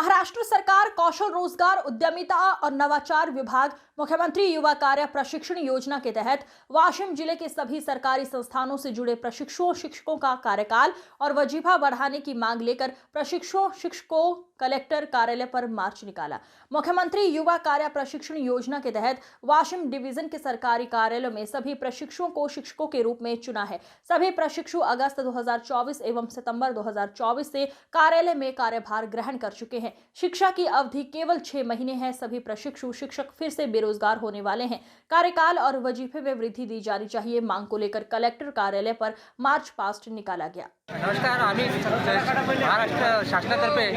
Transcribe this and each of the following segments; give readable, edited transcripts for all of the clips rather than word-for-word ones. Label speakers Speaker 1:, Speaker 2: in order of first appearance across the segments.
Speaker 1: महाराष्ट्र सरकार कौशल रोजगार उद्यमिता और नवाचार विभाग मुख्यमंत्री युवा कार्य प्रशिक्षण योजना के तहत वाशिम जिले के सभी सरकारी संस्थानों से जुड़े प्रशिक्षुओं शिक्षकों का कार्यकाल और वजीफा बढ़ाने की मांग लेकर प्रशिक्षुओं शिक्षकों कलेक्टर कार्यालय पर मार्च निकाला। मुख्यमंत्री युवा कार्य प्रशिक्षण योजना के तहत वाशिम डिवीजन के सरकारी कार्यालयों में सभी प्रशिक्षुओं को शिक्षकों के रूप में चुना है। सभी प्रशिक्षु अगस्त 2024 एवं सितंबर 2024 से कार्यालय में कार्यभार ग्रहण कर चुके हैं। शिक्षा की अवधि केवल 6 महीने है। सभी प्रशिक्षु शिक्षक फिर से बेरोजगार होने वाले हैं। कार्यकाल और वजीफे में वृद्धि दी जानी चाहिए। मांग को लेकर कलेक्टर कार्यालय पर मार्च पास्ट निकाला गया।
Speaker 2: नमस्कार, आम्ही महाराष्ट्र शासनातर्फे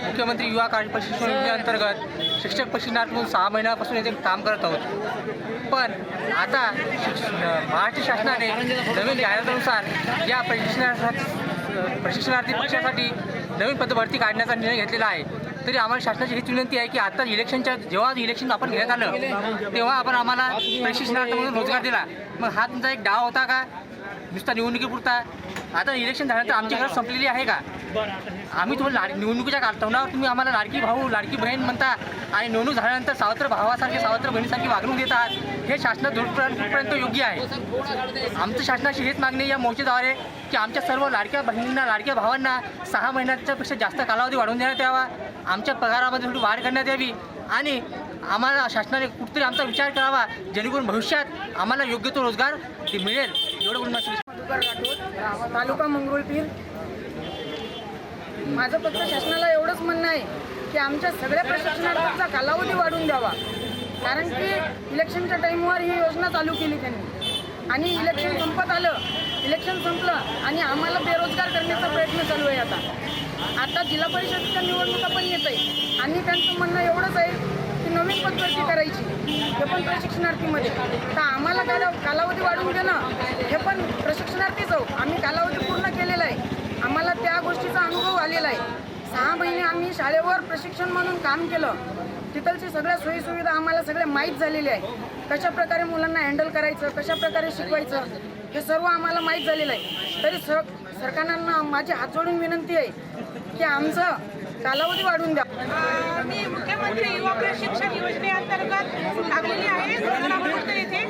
Speaker 2: मुख्यमंत्री युवा कार्य प्रशिक्षण योजनेअंतर्गत शिक्षक प्रशिक्षणार्थ म्हणून 6 महिन्यापासून इथे काम करत आहोत। पण आता महाराष्ट्र शासनाने नवीन जाहिरातीनुसार या प्रशिक्षणार्थी पक्षासाठी नवीन पदभरती काढण्याचा निर्णय घेतलेला आहे। तरी आम्हाला शासनाची हीच विनंती आहे की आता जेव्हा इलेक्शन आपण घेण्यात आलं तेव्हा आपण आम्हाला प्रशिक्षणार्थ म्हणून रोजगार दिला। मग हा तुमचा एक डाव होता का नुसता निवडणुकीपुरता? आता इलेक्शन झाल्यानंतर आमची गरज संपलेली आहे का? आम्ही तुम्हाला निवडणुकीच्या तोंडावर तुम्ही आम्हाला लाडकी भाऊ लाडकी बहीण म्हणता आणि निवडणूक झाल्यानंतर सावत्र भावासारखे सावत्र बहिणीसारखी वागणूक देतात। हे शासना दूरपर्यंत योग्य आहे। आमचं शासनाची हेच मागणी या मोर्चेद्वारे की आमच्या सर्व लाडक्या बहिणींना लाडक्या भावांना 6 महिन्यापेक्षा जास्त कालावधी वाढवून देण्यात यावा, आमच्या पगारामध्ये थोडी वाढ करण्यात यावी आणि आम्हाला शासनाने कुठेतरी आमचा विचार करावा जेणेकरून भविष्यात आम्हाला योग्य तो रोजगार मिळेल। एवढं बोलणं
Speaker 3: तालुका मंगरुळपीर। माझं फक्त शासनाला एवढंच म्हणणं आहे की आमच्या सगळ्या प्रशिक्षणार्थींचा कालावधी वाढवून द्यावा, कारण की इलेक्शनच्या टाईमवर ही योजना चालू केली त्यांनी आणि इलेक्शन संपत आलं, इलेक्शन संपलं आणि आम्हाला बेरोजगार करण्याचा प्रयत्न चालू आहे। आता जिल्हा परिषदेच्या निवडणुका पण येत आहे आणि त्यांचं म्हणणं एवढंच आहे की नवीन पदभरती करायची, हे पण प्रशिक्षणार्थीमध्ये। तर आम्हाला कालावधी वाढवून देणं हे पण प्रशिक्षणार्थीच आहोत, आम्ही कालावधी पूर्ण केलेला आहे, आम्हाला त्या गोष्टीचा अनुभव आलेला आहे। 6 महिने आम्ही शाळेवर प्रशिक्षण म्हणून काम केलं, तिथलची सगळ्या सोयीसुविधा आम्हाला सगळ्या माहीत झालेल्या आहे। कशा प्रकारे मुलांना हँडल करायचं, कशा प्रकारे शिकवायचं हे सर्व आम्हाला माहीत झालेलं आहे। तरी सरकारनं माझी हात जोडून विनंती आहे की आमचं कालावधी वाढवून द्या।
Speaker 4: मी मुख्यमंत्री युवा प्रशिक्षण योजनेअंतर्गत लागलेली आहे गंगापूर येथे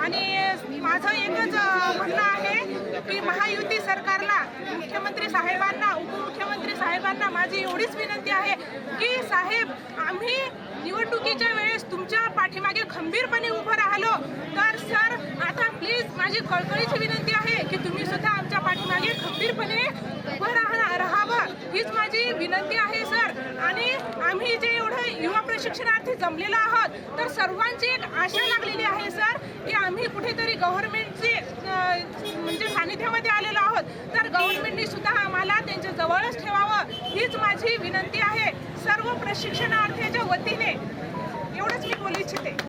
Speaker 4: आणि माझं एकच म्हणणं आहे की महायुती सरकारला, मुख्यमंत्री साहेबांना, उपमुख्यमंत्री साहेबांना माझी एवढीच विनंती आहे की साहेब, आम्ही निवडणुकीच्या वेळेस तुमच्या पाठीमागे खंबीरपणे उभं राहिलो, तर सर आता प्लीज माझी कळकळीची विनंती आहे की तुम्ही सुद्धा आमच्या पाठीमागे खंबीरपणे उभं राहावं, हीच माझी विनंती आहे सर। आणि आम्ही जे एवढं युवा प्रशिक्षणार्थी जमलेलो आहोत तर सर्वांची एक आशा लागलेली आहे सर की आम्ही कुठेतरी गव्हर्नमेंटची म्हणजे सानिध्यामध्ये आलेलो आहोत, तर गव्हर्नमेंटने सुद्धा आम्हाला त्यांच्या जवळच ठेवावं, हीच माझी विनंती आहे सर्व प्रशिक्षणार्थीच्या वतीने। एवढंच मी बोलू इच्छिते।